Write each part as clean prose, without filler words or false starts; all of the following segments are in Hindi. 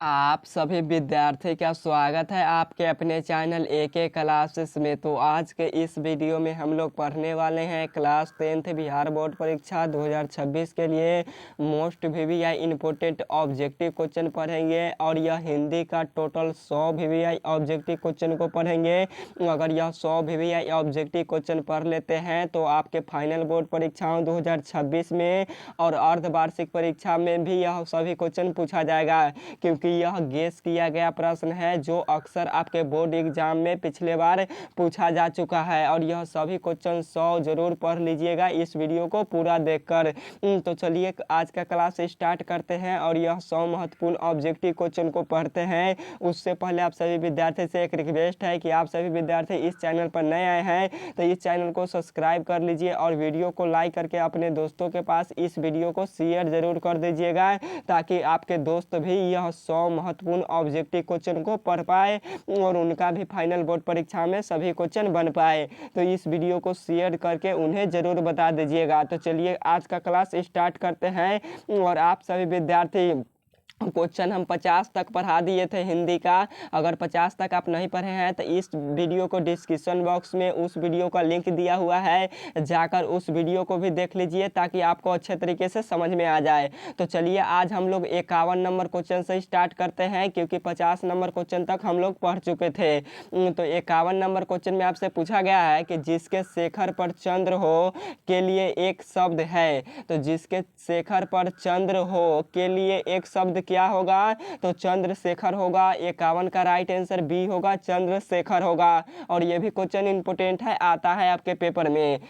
आप सभी विद्यार्थी का स्वागत है आपके अपने चैनल एके क्लासेस में। तो आज के इस वीडियो में हम लोग पढ़ने वाले हैं क्लास 10th बिहार बोर्ड परीक्षा 2026 के लिए most VVI important objective question पढ़ेंगे। और यह हिंदी का टोटल 100 वीवीआई ऑब्जेक्टिव क्वेश्चन को पढ़ेंगे। अगर यह 100 वीवीआई ऑब्जेक्टिव क्वेश्चन पढ़ लेते हैं तो आपके फाइनल बोर्ड परीक्षाओं 2026 में और अर्धवार्षिक परीक्षा में भी यह सभी क्वेश्चन पूछा जाएगा, क्योंकि यह गेस किया गया प्रश्न है जो अक्सर आपके बोर्ड एग्जाम में पिछले बार पूछा जा चुका है। और यह सभी क्वेश्चन 100 जरूर पढ़ लीजिएगा इस वीडियो को पूरा देखकर। तो चलिए आज का क्लास स्टार्ट करते हैं और यह 100 महत्वपूर्ण ऑब्जेक्टिव क्वेश्चन को पढ़ते हैं। उससे पहले आप सभी विद्यार्थी से एक रिक्वेस्ट है कि आप सभी विद्यार्थी इस चैनल पर नए आए हैं तो इस चैनल को सब्सक्राइब कर लीजिए और वीडियो को लाइक करके अपने दोस्तों के पास इस वीडियो को शेयर जरूर कर दीजिएगा, ताकि आपके दोस्त भी यह 100 महत्वपूर्ण ऑब्जेक्टिव क्वेश्चन को पढ़ पाए और उनका भी फाइनल बोर्ड परीक्षा में सभी क्वेश्चन बन पाए। तो इस वीडियो को शेयर करके उन्हें जरूर बता दीजिएगा। तो चलिए आज का क्लास स्टार्ट करते हैं। और आप सभी विद्यार्थी क्वेश्चन हम 50 तक पढ़ा दिए थे हिंदी का। अगर 50 तक आप नहीं पढ़े हैं तो इस वीडियो को डिस्क्रिप्शन बॉक्स में उस वीडियो का लिंक दिया हुआ है, जाकर उस वीडियो को भी देख लीजिए ताकि आपको अच्छे तरीके से समझ में आ जाए। तो चलिए आज हम लोग 51 नंबर क्वेश्चन से स्टार्ट करते हैं, क्योंकि 50 नंबर क्वेश्चन तक हम लोग पढ़ चुके थे। तो 51 नंबर क्वेश्चन में आपसे पूछा गया है कि जिसके शेखर पर चंद्र हो के लिए एक शब्द है। तो जिसके शेखर पर चंद्र हो के लिए एक शब्द क्या होगा? तो चंद्रशेखर होगा। 51 का राइट आंसर बी होगा, चंद्रशेखर होगा। और ये भी क्वेश्चन इंपोर्टेंट है, आता है आपके पेपर में।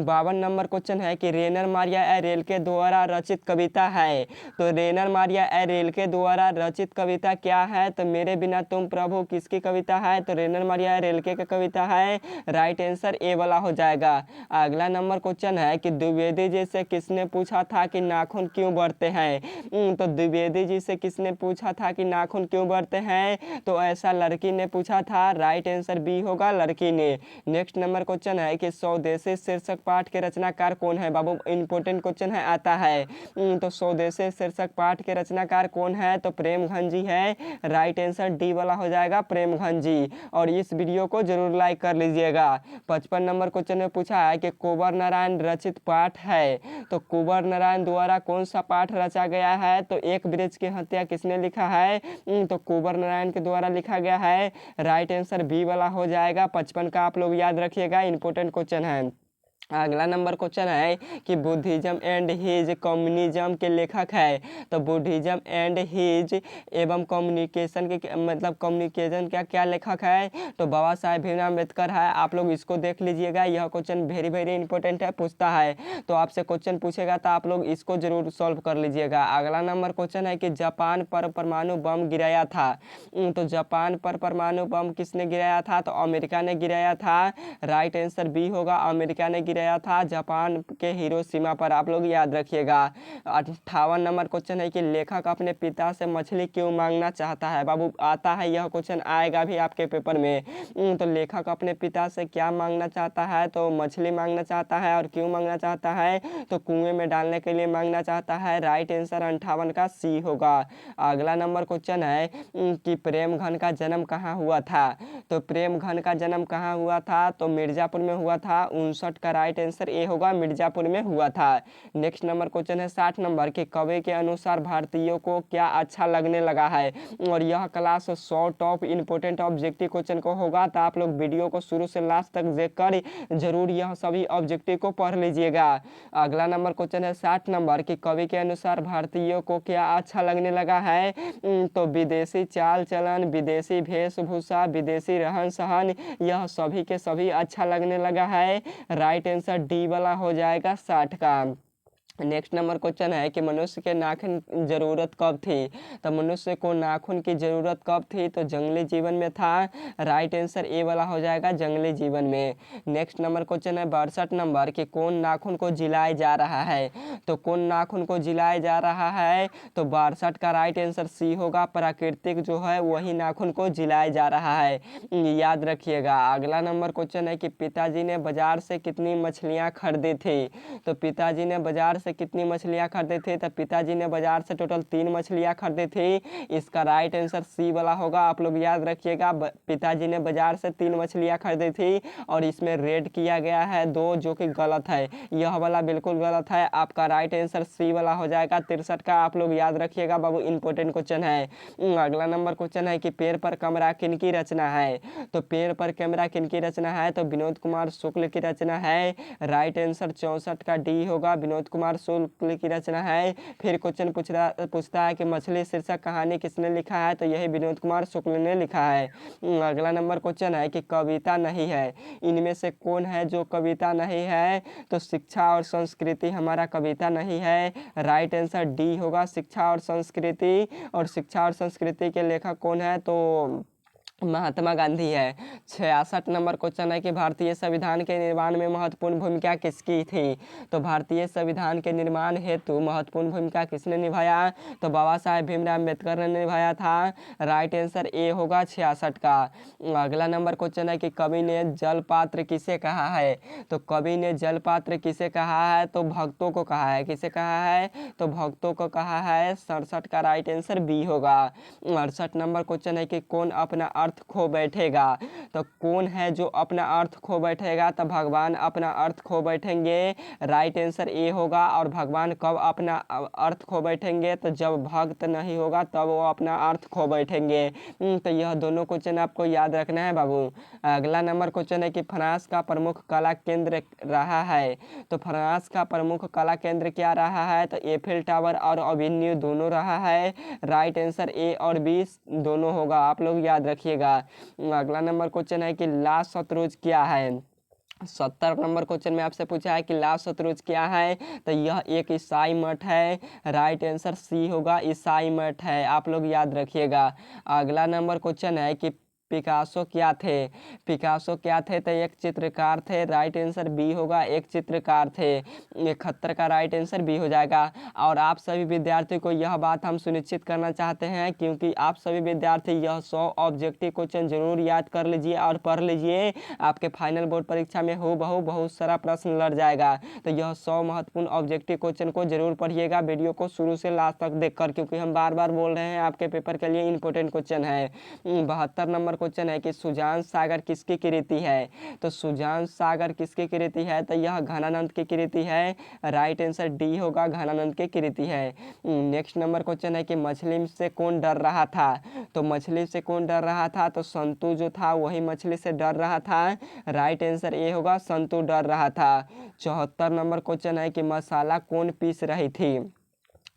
52 नंबर क्वेश्चन है कि रेनर मारिया ए रेल्के द्वारा रचित कविता है। तो रेनर मारिया ए रेल्के द्वारा रचित कविता क्या है? तो मेरे बिना तुम प्रभु किसकी कविता है? तो रेनर मारिया ए रेल्के की कविता है। राइट आंसर ए वाला हो जाएगा। अगला नंबर क्वेश्चन है कि द्विवेदी जी से किसने पूछा था कि नाखून क्यों बढ़ते हैं? तो द्विवेदी जी से किसने पूछा था कि नाखून क्यों बढ़ते हैं? तो ऐसा लड़की ने पूछा था। राइट आंसर बी होगा, लड़की ने। नेक्स्ट नंबर क्वेश्चन है कि स्वदेशी शीर्षक पाठ के रचनाकार कौन है? बाबू इंपोर्टेंट क्वेश्चन है, आता है। तो स्वदेशी शीर्षक पाठ के रचनाकार कौन है? तो प्रेमघन जी है। राइट आंसर डी वाला हो जाएगा, प्रेमघन जी। और इस वीडियो को जरूर लाइक कर लीजिएगा। 55 नंबर क्वेश्चन में पूछा है कि कुंवर नारायण रचित पाठ है। तो कुंवर नारायण द्वारा कौन सा पाठ रचा गया है? तो एक वृक्ष की हत्या किसने लिखा है? तो कुंवर नारायण के द्वारा लिखा गया है। राइट आंसर बी वाला हो जाएगा। 55 का आप लोग याद रखिएगा, इंपोर्टेंट क्वेश्चन है। अगला नंबर क्वेश्चन है कि बुद्धिज्म एंड हिज कम्युनिज्म के लेखक है। तो बुद्धिज्म एंड हिज एवं कम्युनिकेशन के मतलब कम्युनिकेशन का क्या लेखक है? तो बाबा साहेब भीमराव अम्बेडकर है। आप लोग इसको देख लीजिएगा, यह क्वेश्चन वेरी वेरी इंपॉर्टेंट है, पूछता है। तो आपसे क्वेश्चन पूछेगा तो आप लोग इसको जरूर सॉल्व कर लीजिएगा। अगला नंबर क्वेश्चन है कि जापान पर परमाणु बम गिराया था। तो जापान पर परमाणु बम किसने गिराया था? तो अमेरिका ने गिराया था। राइट आंसर बी होगा, अमेरिका ने गिराया था जापान के हिरोशिमा पर। आप लोग याद रखिएगा। 58 नंबर क्वेश्चन है कि लेखक अपने पिता से मछली क्यों मांगना चाहता है? बाबू आता है, यह क्वेश्चन आएगा भी आपके पेपर में। तो लेखक अपने पिता से क्या मांगना चाहता है? तो मछली मांगना चाहता है। और क्यों मांगना चाहता है? तो कुएं में डालने के लिए मांगना चाहता है। राइट आंसर 58 का सी होगा। अगला नंबर क्वेश्चन है कि प्रेमघन का जन्म कहाँ हुआ था? तो प्रेमघन का जन्म कहाँ हुआ था? तो मिर्जापुर में हुआ था। 59 का राइट आंसर ए होगा, मिर्जापुर में हुआ था। नेक्स्ट नंबर क्वेश्चन है 60 नंबर के कवि के अनुसार भारतीयों को क्या अच्छा लगने लगा है? और यह class 100 top important objective question को होगा, तो आप लोग वीडियो को शुरू से लास्ट तक देखकर जरूर यह सभी ऑब्जेक्टिव को पढ़ लीजिएगा। अगला नंबर क्वेश्चन है 60 नंबर के कवि के अनुसार भारतीयों को क्या अच्छा लगने लगा है? तो विदेशी चाल चलन, विदेशी वेशभूषा, विदेशी रहन सहन, यह सभी के सभी अच्छा लगने लगा है। राइट आंसर डी वाला हो जाएगा 60 का। नेक्स्ट नंबर क्वेश्चन है कि मनुष्य के नाखून जरूरत कब थी? तो मनुष्य को नाखून की जरूरत कब थी? तो जंगली जीवन में था। राइट आंसर ए वाला हो जाएगा, जंगली जीवन में। नेक्स्ट नंबर क्वेश्चन है 62 नंबर कि कौन नाखून को जिलाया जा रहा है? तो कौन नाखून को जिलाया जा रहा है? तो 62 का राइट आंसर सी होगा, प्राकृतिक जो है वही नाखून को जिलाया जा रहा है, याद रखिएगा। अगला नंबर क्वेश्चन है कि पिताजी ने बाजार से कितनी मछलियाँ खरीदी थी? तो पिताजी ने बाजार से से कितनी मछलियाँ खरीदी थी? तो पिताजी ने बाजार से टोटल 3 मछलियाँ खरीदी थी। इसका राइट आंसर सी वाला होगा। आप लोग याद रखिएगा, पिताजी ने बाजार से 3 मछलियाँ खरीदी थी और इसमें रेड किया गया है 2, जो कि गलत है। यह वाला बिल्कुल गलत है। आपका राइट आंसर सी वाला हो जाएगा 63 का। आप लोग याद रखिएगा बाबू, इंपॉर्टेंट क्वेश्चन है। अगला नंबर क्वेश्चन है कि पेड़ पर कैमरा किनकी रचना है? तो पेड़ पर कैमरा किनकी रचना है? तो विनोद कुमार शुक्ल की रचना है। राइट आंसर 64 का डी होगा, विनोद कुमार शुक्ल की रचना है। फिर क्वेश्चन पूछता है कि मछली शीर्षक कहानी किसने लिखा है? तो यही विनोद कुमार शुक्ल ने लिखा है। अगला नंबर क्वेश्चन है कि कविता नहीं है, इनमें से कौन है जो कविता नहीं है? तो शिक्षा और संस्कृति हमारा कविता नहीं है। राइट आंसर डी होगा, शिक्षा और संस्कृति। और शिक्षा और संस्कृति के लेखक कौन है? तो महात्मा गांधी है। 66 नंबर क्वेश्चन है कि भारतीय संविधान के निर्माण में महत्वपूर्ण भूमिका किसकी थी? तो भारतीय संविधान के निर्माण हेतु महत्वपूर्ण भूमिका किसने निभाया? तो बाबा साहेब भीमराव अम्बेडकर ने निभाया था। राइट आंसर ए होगा 66 का। अगला नंबर क्वेश्चन है कि कवि ने जलपात्र किसे कहा है? तो कवि ने जलपात्र किसे कहा है? तो भक्तों को कहा है। किसे कहा है? तो भक्तों को कहा है। 67 का राइट आंसर बी होगा। 68 नंबर क्वेश्चन है कि कौन अपना अर्थ खो बैठेगा? तो कौन है जो अपना अर्थ खो बैठेगा? तो भगवान अपना अर्थ खो बैठेंगे। राइट आंसर ए होगा। और भगवान कब अपना अर्थ खो बैठेंगे? तो जब भक्त नहीं होगा तब वो अपना अर्थ खो बैठेंगे। तो यह दोनों क्वेश्चन आपको याद रखना है बाबू। अगला नंबर क्वेश्चन है कि फ्रांस का प्रमुख कला केंद्र रहा है। तो फ्रांस का प्रमुख कला केंद्र क्या रहा है? तो एफिल टावर और एवेन्यू दोनों रहा है। राइट आंसर ए और बी दोनों होगा। आप लोग याद रखिएगा। अगला नंबर क्वेश्चन है कि ला शतरुंज क्या है? 70 नंबर क्वेश्चन में आपसे पूछा है कि ला शतरुंज क्या है? तो यह एक ईसाई मठ है। राइट आंसर सी होगा, ईसाई मठ है। आप लोग याद रखिएगा। अगला नंबर क्वेश्चन है कि पिकासो क्या थे? पिकासो क्या थे? तो एक चित्रकार थे। राइट आंसर बी होगा, एक चित्रकार थे। 71 का राइट आंसर बी हो जाएगा। और आप सभी विद्यार्थियों को यह बात हम सुनिश्चित करना चाहते हैं, क्योंकि आप सभी विद्यार्थी यह 100 ऑब्जेक्टिव क्वेश्चन जरूर याद कर लीजिए और पढ़ लीजिए। आपके फाइनल बोर्ड परीक्षा में हूबहू बहुत सारा प्रश्न लड़ जाएगा। तो यह 100 महत्वपूर्ण ऑब्जेक्टिव क्वेश्चन को जरूर पढ़िएगा, वीडियो को शुरू से लास्ट तक देखकर, क्योंकि हम बार बार बोल रहे हैं आपके पेपर के लिए इंपॉर्टेंट क्वेश्चन है। 72 नंबर क्वेश्चन है कि सुजान सागर किसकी कृति है? तो सुजान सागर किसकी कृति है? तो यह घनानंद की कृति है। राइट आंसर डी होगा, घनानंद की कृति है। नेक्स्ट नंबर क्वेश्चन है कि मछली से कौन डर रहा था? तो मछली से कौन डर रहा था? तो संतु जो था वही मछली से डर रहा था। राइट आंसर ए होगा, संतु डर रहा था। 74 नंबर क्वेश्चन है कि मसाला कौन पीस रही थी?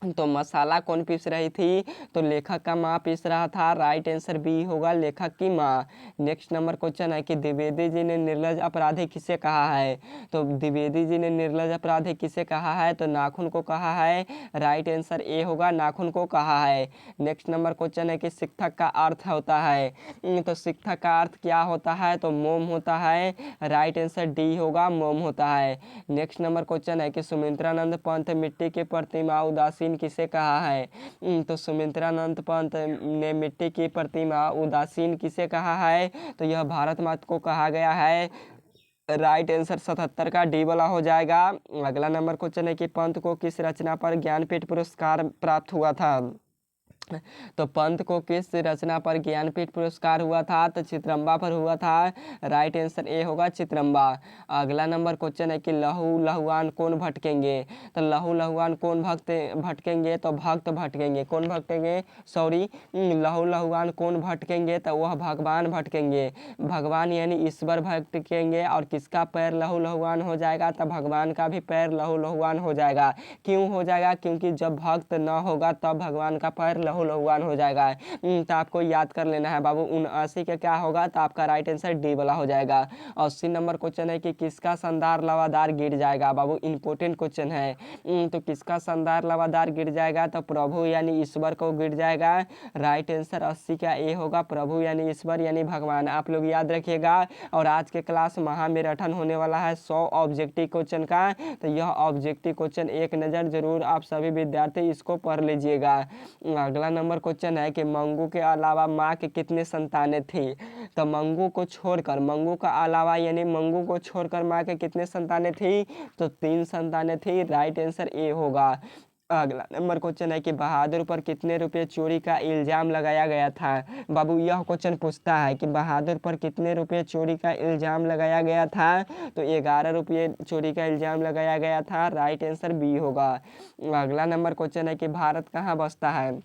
तो मसाला कौन पीस रही थी? तो लेखक का माँ पीस रहा था। राइट आंसर बी होगा, लेखक की माँ। नेक्स्ट नंबर क्वेश्चन है कि द्विवेदी जी ने निर्लज अपराधी किसे कहा है? तो द्विवेदी जी ने निर्लज अपराधी किसे कहा है? तो नाखून को कहा है। राइट आंसर ए होगा, नाखून को कहा है। नेक्स्ट नंबर क्वेश्चन है कि शिक्षक का अर्थ होता है। तो शिक्षक का अर्थ क्या होता है? तो मोम होता है। राइट आंसर डी होगा, मोम होता है। नेक्स्ट नंबर क्वेश्चन है कि सुमित्रानंद पंत मिट्टी की प्रतिमा उदासीन किसे कहा है? तो सुमित्रानंद पंत ने मिट्टी की प्रतिमा उदासीन किसे कहा है? तो यह भारत माता को कहा गया है। राइट आंसर 77 का डी वाला हो जाएगा। अगला नंबर क्वेश्चन है कि पंत को किस रचना पर ज्ञानपीठ पुरस्कार प्राप्त हुआ था? तो पंत को किस रचना पर ज्ञानपीठ पुरस्कार हुआ था? तो चित्रम्बा पर हुआ था। राइट आंसर ए होगा, चित्रम्बा। अगला नंबर क्वेश्चन है कि लहू लहुआन कौन भटकेंगे? तो लहू लहुआन कौन भटकेंगे? तो भक्त भटकेंगे। कौन भटकेंगे? सॉरी, लहू लहुआन कौन भटकेंगे? तो वह भगवान भटकेंगे। भगवान यानी ईश्वर भटकेंगे। और किसका पैर लहू लहुआन हो जाएगा? तो भगवान का भी पैर लहू लहुआन हो जाएगा। क्यों हो जाएगा? क्योंकि जब भक्त न होगा तब भगवान का पैर लहू लहुआन हो जाएगा। तो आपको याद कर लेना है बाबू। 79 का क्या होगा? तो आपका राइट आंसर डी वाला हो जाएगा। 80 नंबर क्वेश्चन है कि किसका शानदार लवादार गिर जाएगा? बाबू इंपॉर्टेंट क्वेश्चन है। तो किसका शानदार लवादार गिर जाएगा? तो प्रभु यानी ईश्वर को गिर जाएगा। राइट आंसर 80 का ए होगा, प्रभु यानी ईश्वर यानी भगवान। आप लोग याद रखिएगा। और आज के क्लास महामैराथन होने वाला है 100 ऑब्जेक्टिव क्वेश्चन का। तो यह ऑब्जेक्टिव क्वेश्चन एक नज़र जरूर आप सभी विद्यार्थी इसको पढ़ लीजिएगा। अगला अगला नंबर क्वेश्चन है कि मंगू के अलावा माँ के कितने संतानें थी। तो मंगू को छोड़कर, मंगू का अलावा यानी मंगू को छोड़कर माँ के कितने संतानें थी, तो 3 संतानें थी। राइट आंसर ए होगा। अगला नंबर क्वेश्चन है कि बहादुर पर कितने रुपए चोरी का इल्जाम लगाया गया था। बाबू यह क्वेश्चन पूछता है कि बहादुर पर कितने रुपए चोरी का इल्जाम लगाया गया था, तो 11 रुपये चोरी का इल्जाम लगाया गया था। राइट आंसर बी होगा। अगला नंबर क्वेश्चन है कि भारत कहाँ बसता है।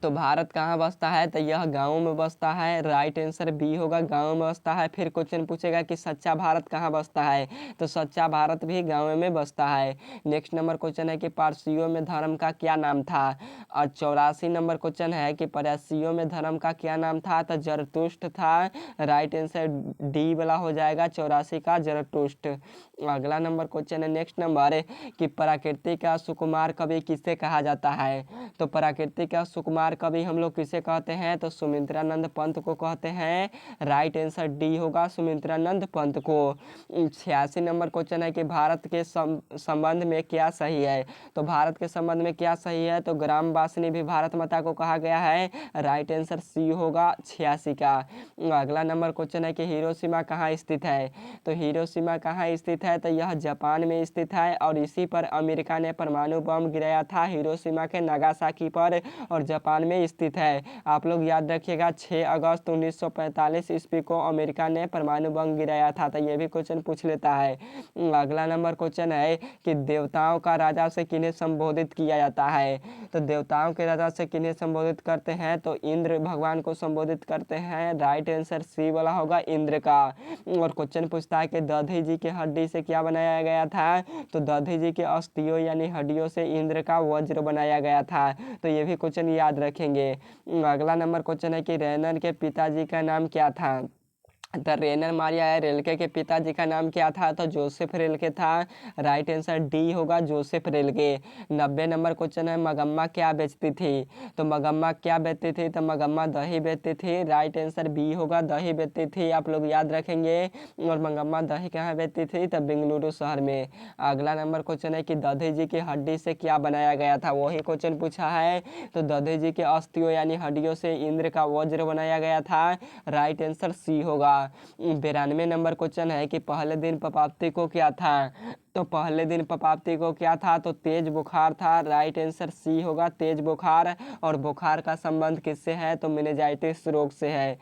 तो भारत कहाँ बसता है, तो यह गाँव में बसता है। राइट आंसर बी होगा, गाँव में बसता है। फिर क्वेश्चन पूछेगा कि सच्चा भारत कहाँ बसता है, तो सच्चा भारत भी गाँव में बसता है। नेक्स्ट नंबर क्वेश्चन है कि पारसियों में धर्म का क्या नाम था। और 84 नंबर क्वेश्चन है कि पारसियों में धर्म का क्या नाम था, तो जरतुष्ट था। राइट आंसर डी वाला हो जाएगा, 84 का जरतुष्ट। अगला नंबर क्वेश्चन है नेक्स्ट नंबर है कि प्राकृतिक का सुकुमार कवि किसे कहा जाता है। तो प्राकृतिक का सुकुमार कवि हम लोग किसे कहते हैं, तो सुमित्रानंद पंत को कहते हैं। राइट आंसर डी होगा, सुमित्रानंद पंत को। 86 नंबर क्वेश्चन है कि भारत के संबंध में क्या सही है। तो भारत के संबंध में क्या सही है, तो ग्राम वासिनी भी भारत माता को कहा गया है। राइट आंसर सी होगा, 86 का। अगला नंबर क्वेश्चन है कि हिरोशिमा कहाँ स्थित है। तो हिरोशिमा कहाँ स्थित है, तो यह जापान में स्थित है और इसी पर अमेरिका ने परमाणु बम गिराया था, हिरोशिमा के नागासाकी पर, और जापान में स्थित है। आप लोग याद रखिएगा 6 अगस्त 1945 ईस्वी को अमेरिका ने परमाणु बम गिराया था। तो ये भी क्वेश्चन पूछ लेता है। अगला नंबर क्वेश्चन है कि देवताओं का राजा से किन्हें संबोधित किया जाता है। तो देवताओं के राजा से किन्हें संबोधित करते हैं, तो इंद्र भगवान को संबोधित करते हैं। राइट आंसर सी वाला होगा, इंद्र का। और क्वेश्चन पूछता है कि दधी जी की हड्डी से क्या बनाया गया था। तो दधी जी के अस्थियों यानी हड्डियों से इंद्र का वज्र बनाया गया था। तो ये भी क्वेश्चन याद रखेंगे। अगला नंबर क्वेश्चन है कि रैनर के पिताजी का नाम क्या था। तो रेनर मारिया रेलके के पिताजी का नाम क्या था, तो जोसेफ रेलके था। राइट आंसर डी होगा, जोसेफ रेलके। 90 नंबर क्वेश्चन है मगम्मा क्या बेचती थी। तो मगम्मा क्या बेचती थी, तो मगम्मा दही बेचती थी। राइट आंसर बी होगा, दही बेचती थी, आप लोग याद रखेंगे। और मगम्मा दही कहाँ बेचती थी, तो बेंगलुरु शहर में। अगला नंबर क्वेश्चन है कि दधी जी की हड्डी से क्या बनाया गया था, वही क्वेश्चन पूछा है। तो दधी जी के अस्थियों यानी हड्डियों से इंद्र का वज्र बनाया गया था। राइट आंसर सी होगा। 92 नंबर क्वेश्चन है कि पहले दिन पपाप्ती को क्या था। तो पहले दिन पपाप्ती को क्या था, तो तेज बुखार था। राइट आंसर सी होगा, तेज बुखार। और बुखार का संबंध किससे है, तो मेनिंजाइटिस रोग से है।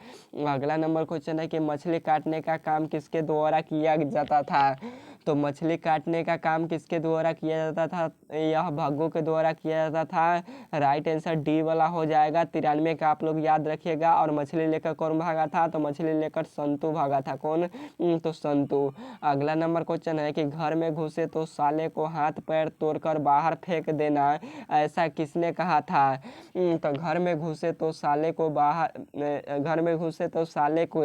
अगला नंबर क्वेश्चन है कि मछली काटने का काम किसके द्वारा किया जाता था। तो मछली काटने का काम किसके द्वारा किया जाता था, यह भग्गू के द्वारा किया जाता था। राइट आंसर डी वाला हो जाएगा, 93 का आप लोग याद रखिएगा। और मछली लेकर कौन भागा था, तो मछली लेकर संतु भागा था। कौन, तो संतु। अगला नंबर क्वेश्चन है कि घर में घुसे तो साले को हाथ पैर तोड़कर बाहर फेंक देना, ऐसा किसने कहा था। तो घर में घुसे तो साले को बाहर, घर में घुसे तो साले को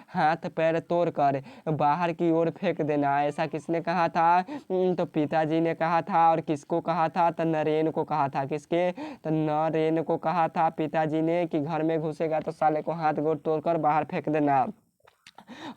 हाथ पैर तोड़कर बाहर की ओर फेंक देना, ऐसा किसने कहा था। तो पिताजी ने कहा था। और किसको कहा था, तो नरेन को कहा था। किसके, तो नरेन को कहा था पिताजी ने कि घर में घुसेगा तो साले को हाथ गोड़ तोड़कर बाहर फेंक देना।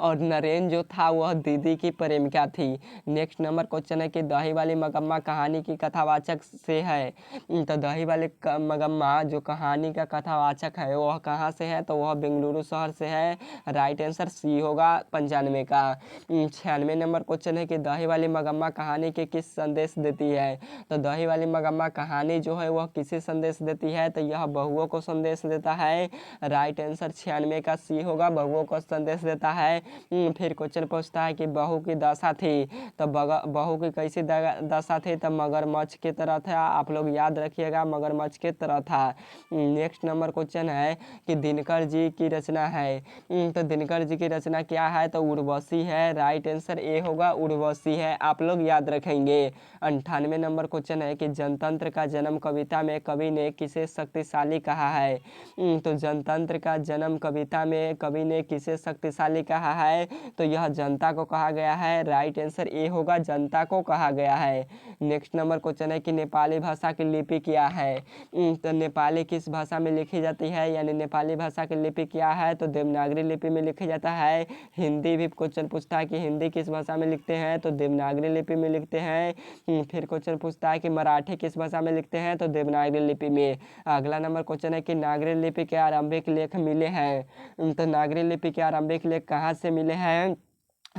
और नरेन जो था वह दीदी की प्रेमिका थी। नेक्स्ट नंबर क्वेश्चन है कि दही वाली मगम्मा कहानी की कथावाचक से है। तो दही वाली मगम्मा जो कहानी का कथावाचक है वह कहाँ से है, तो वह बेंगलुरु शहर से है। राइट आंसर सी होगा, 95 का। 96 नंबर क्वेश्चन है कि दही वाली मगम्मा कहानी के किस संदेश देती है। तो दही वाली मगम्मा कहानी जो है वह किसे संदेश देती है, तो यह बहुओं को संदेश देता है। राइट आंसर 96 का सी होगा, बहुओं को संदेश देता है। फिर क्वेश्चन पूछता है कि बहू की दशा थी। तो बहू की कैसी दशा थी, तो मगरमच्छ की तरह था। आप लोग याद रखिएगा, मगरमच्छ की तरह था। नेक्स्ट नंबर क्वेश्चन है कि दिनकर जी की रचना है। तो दिनकर जी की रचना क्या है, तो उर्वशी है। राइट आंसर ए होगा, उर्वशी है, आप लोग याद रखेंगे। 98 नंबर क्वेश्चन है कि जनतंत्र का जन्म कविता में कवि ने किसे शक्तिशाली कहा है। तो जनतंत्र का जन्म कविता में कवि ने किसे शक्तिशाली नेपाली कहा है तो यह जनता को कहा गया है। राइट आंसर ए होगा, जनता को कहा गया है। नेक्स्ट नंबर क्वेश्चन है कि नेपाली भाषा की लिपि क्या है। तो नेपाली किस भाषा में लिखी जाती है, यानी नेपाली भाषा की लिपि क्या है, तो देवनागरी लिपि में लिखी जाता है। हिंदी भी क्वेश्चन पूछता है कि हिंदी किस भाषा में लिखते हैं, तो देवनागरी लिपि में लिखते हैं। फिर क्वेश्चन पूछता है कि मराठी किस भाषा में लिखते हैं, तो देवनागरी लिपि में। अगला नंबर क्वेश्चन है कि नागरी लिपि के आरंभिक लेख मिले हैं। तो नागरी लिपि के आरंभिक लेख कहाँ से मिले हैं,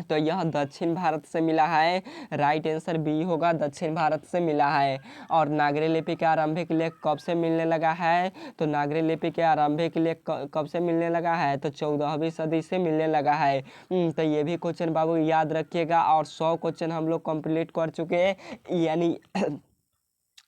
तो यह दक्षिण भारत से मिला है। राइट आंसर बी होगा, दक्षिण भारत से मिला है। और नागरी लिपि के आरंभिक लेख कब से मिलने लगा है, तो नागरी लिपि के आरंभिक लेख कब से मिलने लगा है, तो 14वीं सदी से मिलने लगा है। तो ये भी क्वेश्चन बाबू याद रखिएगा। और 100 क्वेश्चन हम लोग कंप्लीट कर चुके हैं, यानी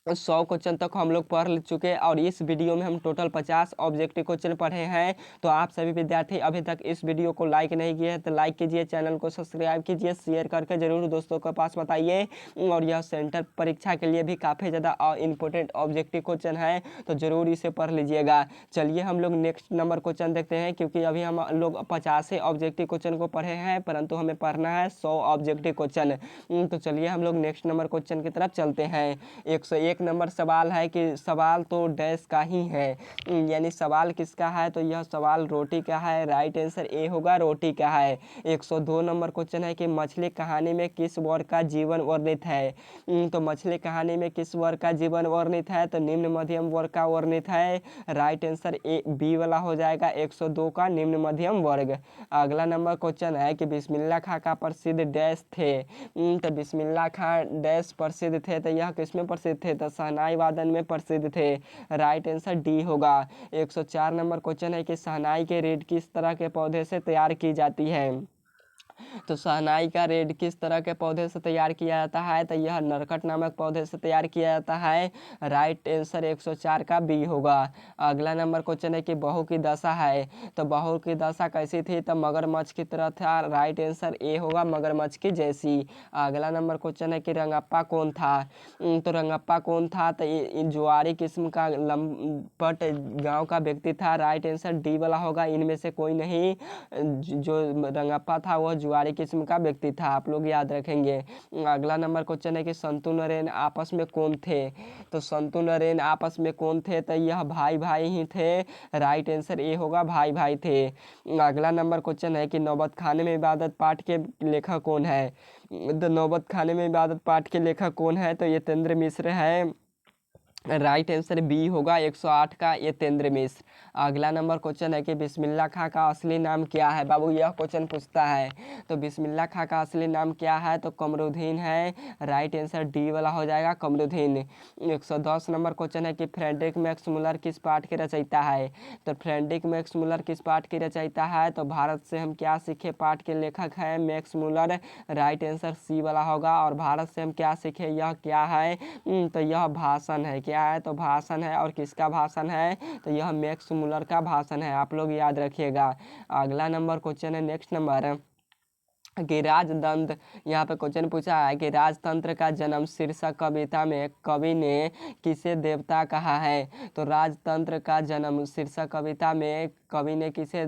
100 क्वेश्चन तक हम लोग पढ़ चुके हैं। और इस वीडियो में हम टोटल 50 ऑब्जेक्टिव क्वेश्चन पढ़े हैं। तो आप सभी विद्यार्थी अभी तक इस वीडियो को लाइक नहीं किए हैं तो लाइक कीजिए, चैनल को सब्सक्राइब कीजिए, शेयर करके जरूर दोस्तों के पास बताइए। और यह सेंटर परीक्षा के लिए भी काफ़ी ज़्यादा इंपॉर्टेंट ऑब्जेक्टिव क्वेश्चन है, तो ज़रूर इसे पढ़ लीजिएगा। चलिए हम लोग नेक्स्ट नंबर क्वेश्चन देखते हैं, क्योंकि अभी हम लोग 50 ऑब्जेक्टिव क्वेश्चन को पढ़े हैं, परंतु हमें पढ़ना है 100 ऑब्जेक्टिव क्वेश्चन। तो चलिए हम लोग नेक्स्ट नंबर क्वेश्चन की तरफ चलते हैं। 101 नंबर सवाल है कि सवाल तो डैश का ही है, यानी सवाल किसका है, तो यह सवाल रोटी का है। राइट आंसर ए होगा, रोटी का है। 102 नंबर क्वेश्चन है कि मछली कहानी में किस वर्ग का जीवन वर्णित है। तो मछली कहानी में किस वर्ग का जीवन वर्णित है, तो निम्न मध्यम वर्ग का वर्णित है। राइट आंसर ए बी वाला हो जाएगा, 102 का निम्न मध्यम वर्ग। अगला नंबर क्वेश्चन है कि बिस्मिल्लाह खां का प्रसिद्ध डैश थे। तो बिस्मिल्लाह खां डैश प्रसिद्ध थे, तो यह किसमें प्रसिद्ध थे, तो शहनाई वादन में प्रसिद्ध थे। राइट आंसर डी होगा। 104 नंबर क्वेश्चन है कि शहनाई के रीड किस तरह के पौधे से तैयार की जाती है। तो शहनाई का रीड किस तरह के पौधे से तैयार किया जाता है, तो यह नरकट नामक पौधे से तैयार किया जाता है। राइट आंसर 104 का बी होगा। अगला नंबर क्वेश्चन है कि बहू की दशा है, तो बहू की दशा कैसी थी, तो मगरमच्छ की तरह था। राइट आंसर ए होगा, मगरमच्छ की जैसी। अगला नंबर क्वेश्चन है कि रंगप्पा कौन था। तो रंगप्पा कौन था, तो जुआरी किस्म का लंपट गांव का व्यक्ति था। राइट आंसर डी वाला होगा, इनमें से कोई नहीं। जो रंगप्पा था वह जुआरी किस्म का व्यक्ति था, आप लोग याद रखेंगे। अगला नंबर क्वेश्चन है कि संतु नरेन आपस में कौन थे। तो संतु नरेन आपस में कौन थे, तो यह भाई भाई ही थे। राइट आंसर ए होगा, भाई भाई थे। अगला नंबर क्वेश्चन है कि नौबत खाने में इबादत पाठ के लेखक कौन है। तो नौबत खाने में इबादत पाठ के लेखक कौन है, तो यतेंद्र मिश्र है। राइट आंसर बी होगा, 108 का यतेंद्र मिश्र। अगला नंबर क्वेश्चन है कि बिस्मिल्लाह खां का असली नाम क्या है। बाबू यह क्वेश्चन पूछता है, तो बिस्मिल्लाह खां का असली नाम क्या है, तो कमरुद्दीन है। राइट आंसर डी वाला हो जाएगा, कमरुद्दीन। 110 नंबर क्वेश्चन है कि फ्रेडरिक मैक्स मुलर किस पाठ के रचयिता है। तो फ्रेडरिक मैक्स मुलर किस पाठ के रचयिता है, तो भारत से हम क्या सीखे पाठ के लेखक है Max Muller. Right answer C वाला होगा। और भारत से हम क्या सीखे, यह क्या है, तो यह भाषण है। क्या है, तो भाषण है। और किसका भाषण है, तो यह मैक्स मुलर का भाषण है, आप लोग याद रखिएगा। अगला नंबर क्वेश्चन है नेक्स्ट नंबर कि राजतंत्र, यहाँ पे क्वेश्चन पूछा है कि राजतंत्र का जन्म शीर्षक कविता में कवि ने किसे देवता कहा है। तो राजतंत्र का जन्म शीर्षक कविता में कवि ने किसे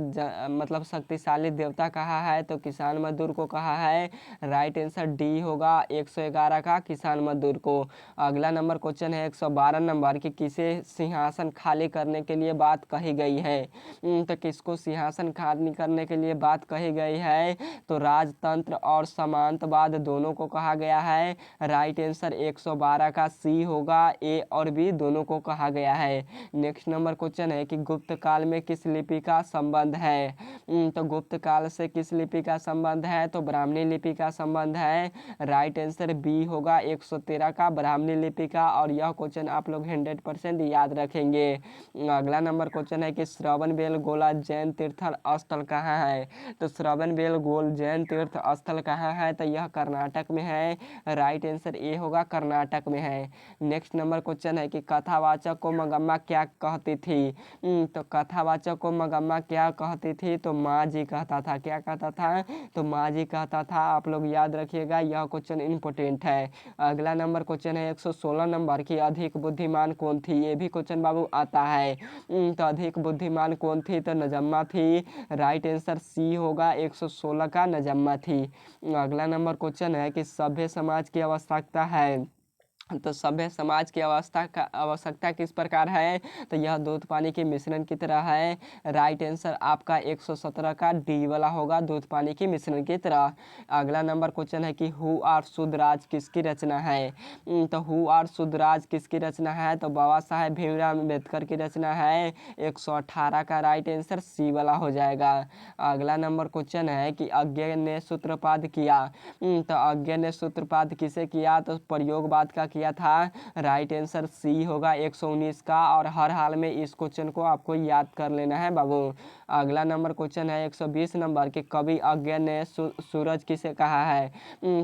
मतलब शक्तिशाली देवता कहा है, तो किसान मजदूर को कहा है। राइट आंसर डी होगा, 111 का किसान मजदूर को। अगला नंबर क्वेश्चन है 112 नंबर कि किसे सिंहासन खाली करने के लिए बात कही गई है। तो किसको सिंहासन खाली करने के लिए बात कही गई है, तो राजतंत्र और सामंतवाद दोनों को कहा गया है। राइट आंसर 112 का सी होगा, ए और बी दोनों को कहा गया है। नेक्स्ट नंबर क्वेश्चन है कि गुप्त काल में किस लिपि का संबंध है। तो गुप्त काल से किस लिपि का संबंध है, तो ब्राह्मणी लिपि का संबंध है। राइट आंसर बी होगा, 113 का ब्राह्मणी लिपि का। और यह क्वेश्चन आप लोग 100% याद रखेंगे। अगला नंबर क्वेश्चन है कि श्रवण बेल गोला जैन तीर्थ स्थल कहाँ है। तो श्रवण बेल गोल जैन तीर्थ तीर्थ स्थल कहाँ है, तो यह कर्नाटक में है। राइट आंसर ए होगा, कर्नाटक में है। नेक्स्ट नंबर क्वेश्चन है कि कथावाचक को मगम्मा क्या कहती थी। तो कथावाचक को मगम्मा क्या कहती थी, तो माँ जी कहता था। क्या कहता था, तो माँ जी कहता था। आप लोग याद रखिएगा, यह क्वेश्चन इंपॉर्टेंट है। अगला नंबर क्वेश्चन है 116 नंबर की अधिक बुद्धिमान कौन थी। ये भी क्वेश्चन बाबू आता है। तो अधिक बुद्धिमान कौन थी, तो नजम्मा थी। राइट आंसर सी होगा, 116 का नजम्मा थी। अगला नंबर क्वेश्चन है कि सभ्य समाज की आवश्यकता है। तो सभ्य समाज की आवश्यकता किस प्रकार है, तो यह दूध पानी के मिश्रण की तरह है। राइट आंसर आपका 117 का डी वाला होगा, दूध पानी के मिश्रण की तरह। अगला नंबर क्वेश्चन है कि हु आर शुद्धराज किसकी रचना है। तो हु आर शुद्धराज किसकी रचना है, तो बाबा साहेब भीमराव अम्बेडकर की रचना है। 118 का राइट आंसर सी वाला हो जाएगा। अगला नंबर क्वेश्चन है कि अज्ञ ने सूत्रपात किया। तो अज्ञ ने सूत्रपात किसे किया, तो प्रयोगवाद का किया था। राइट आंसर सी होगा, 119 का। और हर हाल में इस क्वेश्चन को आपको याद कर लेना है बाबू। अगला नंबर क्वेश्चन है 120 नंबर कि कवि अज्ञ ने सूरज किसे कहा है।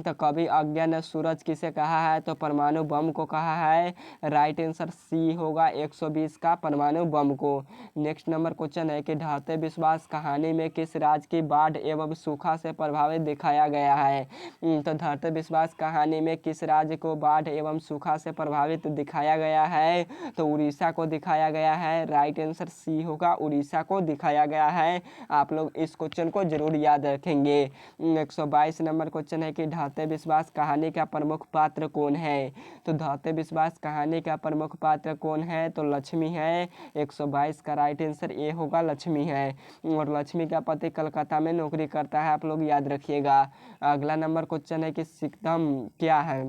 तो कवि अज्ञ ने सूरज किसे कहा है, तो परमाणु बम को कहा है। राइट आंसर सी होगा, 120 का, परमाणु बम को। नेक्स्ट नंबर क्वेश्चन है कि ढाते विश्वास कहानी में किस राज्य की बाढ़ एवं सूखा से प्रभावित दिखाया गया है। तो ढाते विश्वास कहानी में किस राज्य को बाढ़ एवं सूखा से प्रभावित दिखाया गया है, तो उड़ीसा को दिखाया गया है। राइट आंसर सी होगा, उड़ीसा को दिखाया गया है। आप लोग इस क्वेश्चन को जरूर याद रखेंगे। 122 नंबर क्वेश्चन है कि ढाते विश्वास कहानी का प्रमुख पात्र कौन है। तो ढाते विश्वास कहानी का प्रमुख पात्र कौन है, तो लक्ष्मी है। 122 का राइट आंसर ए होगा, लक्ष्मी है। और लक्ष्मी का पति कलकत्ता में नौकरी करता है, आप लोग याद रखिएगा। अगला नंबर क्वेश्चन है कि सिक्कम क्या है।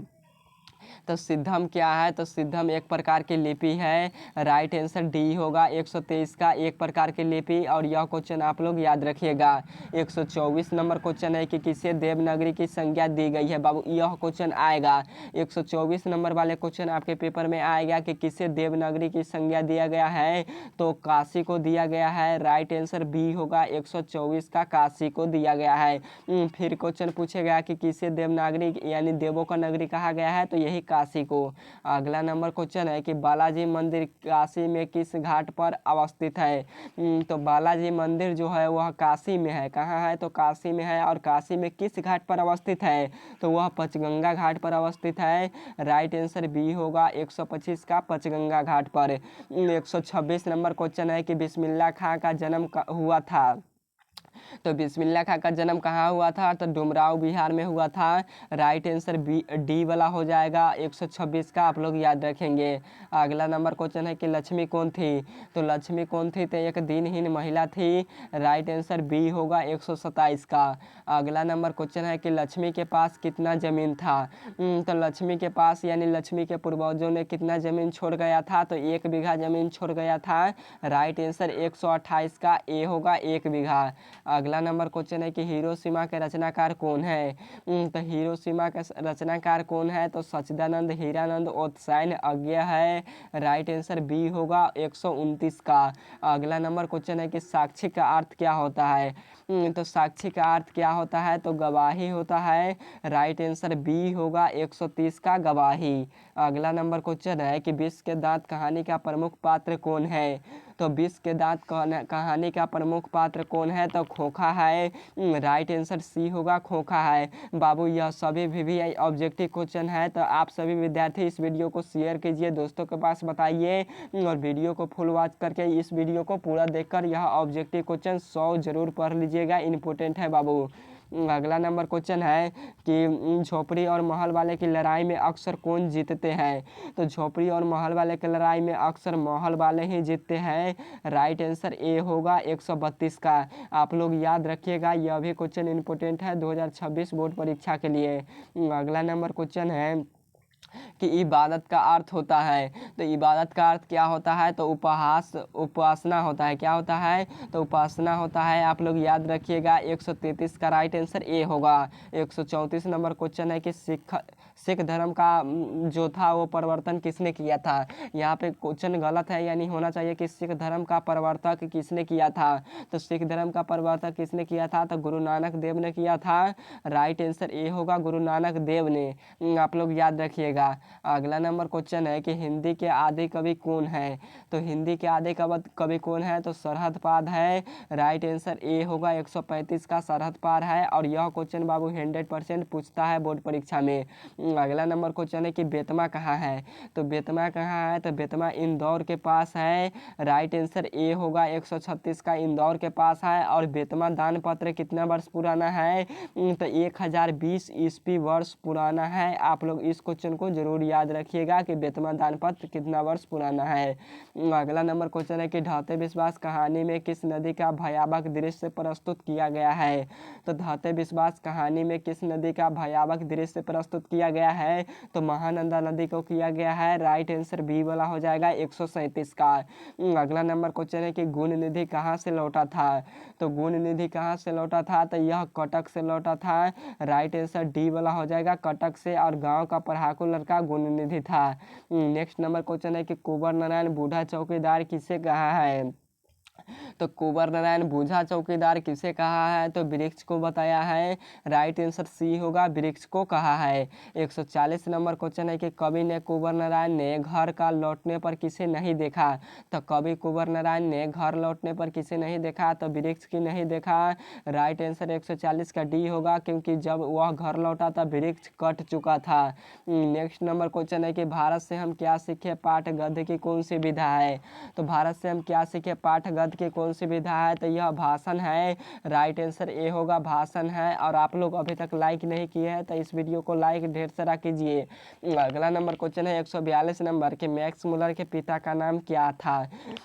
तो सिद्धम क्या है, तो सिद्धम एक प्रकार की लिपि है। राइट आंसर डी होगा, 123 का, एक प्रकार की लिपि। और यह क्वेश्चन आप लोग याद रखिएगा। 124 नंबर क्वेश्चन है कि किसे देवनागरी की संज्ञा दी गई है। बाबू यह क्वेश्चन आएगा, 124 नंबर वाले क्वेश्चन आपके पेपर में आएगा कि किसे देवनागरी की संज्ञा दिया गया है, तो काशी को दिया गया है। राइट आंसर बी होगा, 124 का, काशी को दिया गया है। फिर क्वेश्चन पूछेगा कि किसे देवनागरी यानी देवों का नगरी कहा गया है, तो यही काशी को। अगला नंबर क्वेश्चन है कि बालाजी मंदिर काशी में किस घाट पर अवस्थित है। तो बालाजी मंदिर जो है वह काशी में है। कहाँ है, तो काशी में है। और काशी में किस घाट पर अवस्थित है, तो वह पंचगंगा घाट पर अवस्थित है। राइट आंसर बी होगा, 125 का, पंचगंगा घाट पर। 126 नंबर क्वेश्चन है कि बिस्मिल्लाह खां का जन्म हुआ था। तो बिस्मिल्लाह खां का जन्म कहाँ हुआ था, तो डुमराव बिहार में हुआ था। राइट आंसर बी डी वाला हो जाएगा, 126 का, आप लोग याद रखेंगे। अगला नंबर क्वेश्चन है कि लक्ष्मी कौन थी। तो लक्ष्मी कौन थी, तो एक दिनहीन महिला थी। राइट आंसर बी होगा, 127 का। अगला नंबर क्वेश्चन है कि लक्ष्मी के पास कितना जमीन था। तो लक्ष्मी के पास यानी लक्ष्मी के पूर्वजों ने कितना जमीन छोड़ गया था, तो 1 बीघा जमीन छोड़ गया था। राइट आंसर 128 का, ए होगा, 1 बीघा। अगला नंबर क्वेश्चन है कि हिरोशिमा के रचनाकार कौन है। तो हिरोशिमा का रचनाकार कौन है, तो सच्चिदानंद हीरानंद ओत्साइन अज्ञ है। राइट आंसर बी होगा, 129 का। अगला नंबर क्वेश्चन है कि साक्षी का अर्थ क्या होता है। तो साक्षी का अर्थ क्या होता है, तो गवाही होता है। राइट आंसर बी होगा, 130 का, गवाही। अगला नंबर क्वेश्चन है कि विष के दांत कहानी का प्रमुख पात्र कौन है। तो विष के दांत कहानी का प्रमुख पात्र कौन है, तो खोखा है। राइट आंसर सी होगा, खोखा है। बाबू यह सभी भी ऑब्जेक्टिव क्वेश्चन है। तो आप सभी विद्यार्थी इस वीडियो को शेयर कीजिए, दोस्तों के पास बताइए, और वीडियो को फुल वॉच करके इस वीडियो को पूरा देखकर यह ऑब्जेक्टिव क्वेश्चन 100 जरूर पढ़ लीजिएगा, इंपॉर्टेंट है बाबू। अगला नंबर क्वेश्चन है कि झोपड़ी और महल वाले की लड़ाई में अक्सर कौन जीतते हैं। तो झोपड़ी और महल वाले की लड़ाई में अक्सर महल वाले ही जीतते हैं। राइट आंसर ए होगा, 132 का। आप लोग याद रखिएगा, यह भी क्वेश्चन इंपॉर्टेंट है 2026 बोर्ड परीक्षा के लिए। अगला नंबर क्वेश्चन है कि इबादत का अर्थ होता है। तो इबादत का अर्थ क्या होता है, तो उपासना होता है। क्या होता है, तो उपासना होता है। आप लोग याद रखिएगा, 133 का राइट आंसर ए होगा। 134 नंबर क्वेश्चन है कि सिख धर्म का जो था वो परिवर्तन किसने किया था। यहाँ पे क्वेश्चन गलत है, यानी होना चाहिए कि सिख धर्म का प्रवर्तक किसने किया था। तो सिख धर्म का प्रवर्तक किसने किया था, तो गुरु नानक देव ने किया था। राइट आंसर ए होगा, गुरु नानक देव ने। आप लोग याद रखिएगा। अगला नंबर क्वेश्चन है कि हिंदी के आदि कवि कौन है। तो हिंदी के आदि कवि कौन है, तो सरहद पाद है। राइट आंसर ए होगा, 135 का सरहद पार है। और यह क्वेश्चन बाबू 100% पूछता है बोर्ड परीक्षा में। अगला नंबर क्वेश्चन है कि बेतमा कहाँ है। तो बेतमा कहाँ है, तो बेतमा इंदौर के पास है। राइट आंसर ए होगा, 136 का इंदौर के पास है। और बेतमा दान पत्र कितना वर्ष पुराना है, तो 1020 ईस्वी वर्ष पुराना है। आप लोग इस क्वेश्चन को जरूर याद रखिएगा कि बेतमा दान पत्र कितना वर्ष पुराना है। अगला नंबर क्वेश्चन है कि ढाते विश्वास कहानी में किस नदी का भयावह दृश्य प्रस्तुत किया गया है। तो ढाते विश्वास कहानी में किस नदी का भयावह दृश्य प्रस्तुत किया गया है, तो महानंदा नदी को किया गया है। राइट आंसर बी वाला हो जाएगा, 137 का। अगला नंबर क्वेश्चन है कि गुण निधि कहाँ से लौटा था। तो गुण निधि कहाँ से लौटा था, तो यह कटक से लौटा था। राइट आंसर डी वाला हो जाएगा, कटक से। और गांव का पढ़ाकू लड़का गुण निधि था। नेक्स्ट नंबर क्वेश्चन है कि कुंवर नारायण बूढ़ा चौकीदार किसे कहा है। तो कुंवर नारायण बूढ़ा चौकीदार किसे कहा है, तो वृक्ष को बताया है। राइट आंसर सी होगा, वृक्ष को कहा है। 140 नंबर क्वेश्चन है कि कवि ने कुंवर नारायण ने घर का लौटने पर किसे नहीं देखा। तो कवि कुंवर नारायण ने घर लौटने पर किसे नहीं देखा, तो वृक्ष की नहीं देखा। राइट आंसर 140 का डी होगा, क्योंकि जब वह घर लौटा तब वृक्ष कट चुका था। नेक्स्ट नंबर क्वेश्चन है कि भारत से हम क्या सीखे, पाठ गद्य की कौन सी विधा है। तो भारत से हम क्या सीखे, पाठ गद्य की कौन सी विधा है, तो यह भाषण है। राइट आंसर ए होगा, भाषण है। और आप लोग अभी तक लाइक नहीं किए हैं तो इस वीडियो को लाइक ढेर सारा कीजिए। अगला नंबर क्वेश्चन है 142 नंबर के मैक्स मुलर के पिता का नाम क्या था।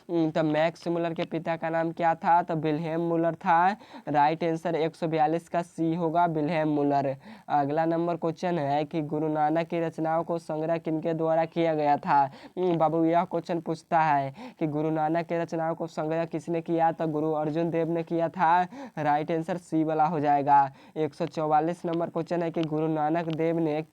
तो मैक्स मुलर के पिता का नाम क्या था, तो विल्हेम मुलर था। राइट आंसर 142 का सी होगा, विल्हेम मुलर। अगला नंबर क्वेश्चन है कि गुरु नानक की रचनाओं को संग्रह किनके द्वारा किया गया था। बाबू यह क्वेश्चन पूछता है कि गुरु नानक की रचनाओं को संग्रह किसने किया, तो गुरु अर्जुन देव ने किया था। राइट आंसर सी वाला हो जाएगा। 144 नंबर क्वेश्चन है कि गुरु नानक देव ने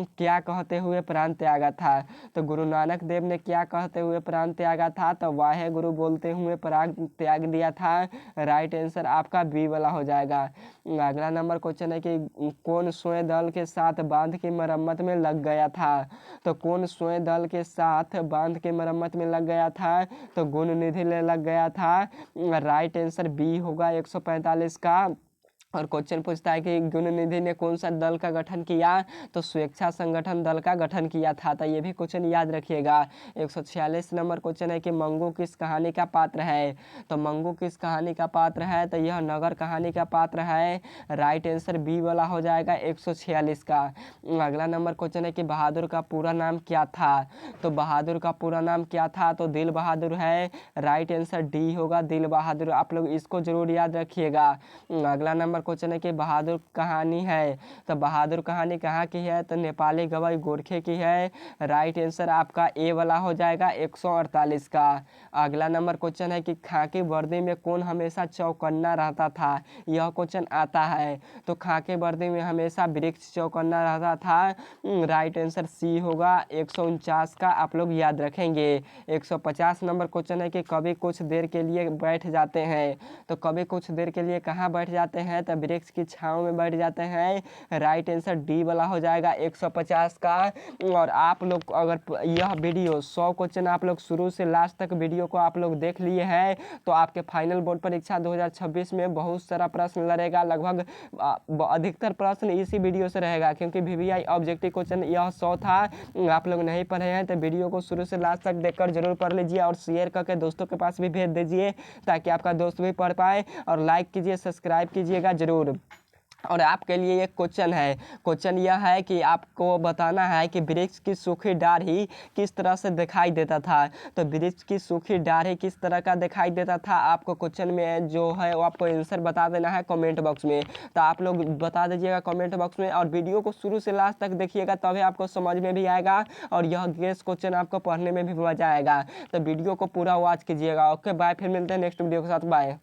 क्या कहते हुए प्राण त्यागा था। तो गुरु नानक देव ने क्या कहते हुए प्राण त्यागा था, तो वाहे गुरु बोलते हुए प्राण त्याग दिया था। राइट आंसर आपका बी वाला हो जाएगा। अगला नंबर क्वेश्चन है कि कौन स्वयं दल के साथ बांध की मरम्मत में लग गया था। तो कौन स्वयं दल के साथ बांध की मरम्मत में लग गया था, तो गुण निधि ले लग गया था। राइट आंसर बी होगा, 145 का। और क्वेश्चन पूछता है कि गुण निधि ने कौन सा दल का गठन किया, तो स्वेच्छा संगठन दल का गठन किया था। तो ये भी क्वेश्चन याद रखिएगा। 146 नंबर क्वेश्चन है कि मंगू किस कहानी का पात्र है। तो मंगू किस कहानी का पात्र है, तो यह नगर कहानी का पात्र है। राइट आंसर बी वाला हो जाएगा, 146 का। अगला नंबर क्वेश्चन है कि बहादुर का पूरा नाम क्या था। तो बहादुर का पूरा नाम क्या था, तो दिल बहादुर है। राइट आंसर डी होगा, दिल बहादुर। आप लोग इसको जरूर याद रखिएगा। अगला नंबर क्वेश्चन है कि बहादुर कहानी है। तो बहादुर कहानी कहाँ की है, तो नेपाली गवई गोरखे की है। राइट आंसर आपका ए वाला हो जाएगा, 148 का। अगला नंबर क्वेश्चन है कि खाकी वर्दी में कौन हमेशा चौकन्ना रहता था। यह क्वेश्चन आता है। तो खाकी वर्दी में हमेशा वृक्ष चौकन्ना रहता था। राइट आंसर सी होगा, 149 का। आप लोग याद रखेंगे। 150 नंबर क्वेश्चन है कि कभी कुछ देर के लिए बैठ जाते हैं। तो कभी कुछ देर के लिए कहाँ बैठ जाते हैं, तो वृक्ष की छांव में बैठ जाते हैं। राइट आंसर डी वाला हो जाएगा, 150 का। और आप लोग अगर यह वीडियो 100 क्वेश्चन आप लोग शुरू से लास्ट तक वीडियो को आप लोग देख लिए हैं, तो आपके फाइनल बोर्ड परीक्षा 2026 में बहुत सारा प्रश्न लड़ेगा। लगभग अधिकतर प्रश्न इसी वीडियो से रहेगा, क्योंकि VVI ऑब्जेक्टिव क्वेश्चन यह 100 था। आप लोग नहीं पढ़े हैं तो वीडियो को शुरू से लास्ट तक देखकर जरूर पढ़ लीजिए और शेयर करके दोस्तों के पास भी भेज दीजिए, ताकि आपका दोस्त भी पढ़ पाए। और लाइक कीजिए, सब्सक्राइब कीजिएगा जरूर। और आपके लिए एक क्वेश्चन है। क्वेश्चन यह है कि आपको बताना है कि वृक्ष की सूखी डाढ़ी किस तरह से दिखाई देता था। तो वृक्ष की सूखी डाढ़ी किस तरह का दिखाई देता था, आपको क्वेश्चन में जो है वो आपको आंसर बता देना है कमेंट बॉक्स में। तो आप लोग बता दीजिएगा कमेंट बॉक्स में, और वीडियो को शुरू से लास्ट तक देखिएगा, तभी आपको समझ में भी आएगा और यह गेस क्वेश्चन आपको पढ़ने में भी मजा आएगा। तो वीडियो को पूरा वॉच कीजिएगा। ओके बाय, फिर मिलते हैं नेक्स्ट वीडियो के साथ। बाय।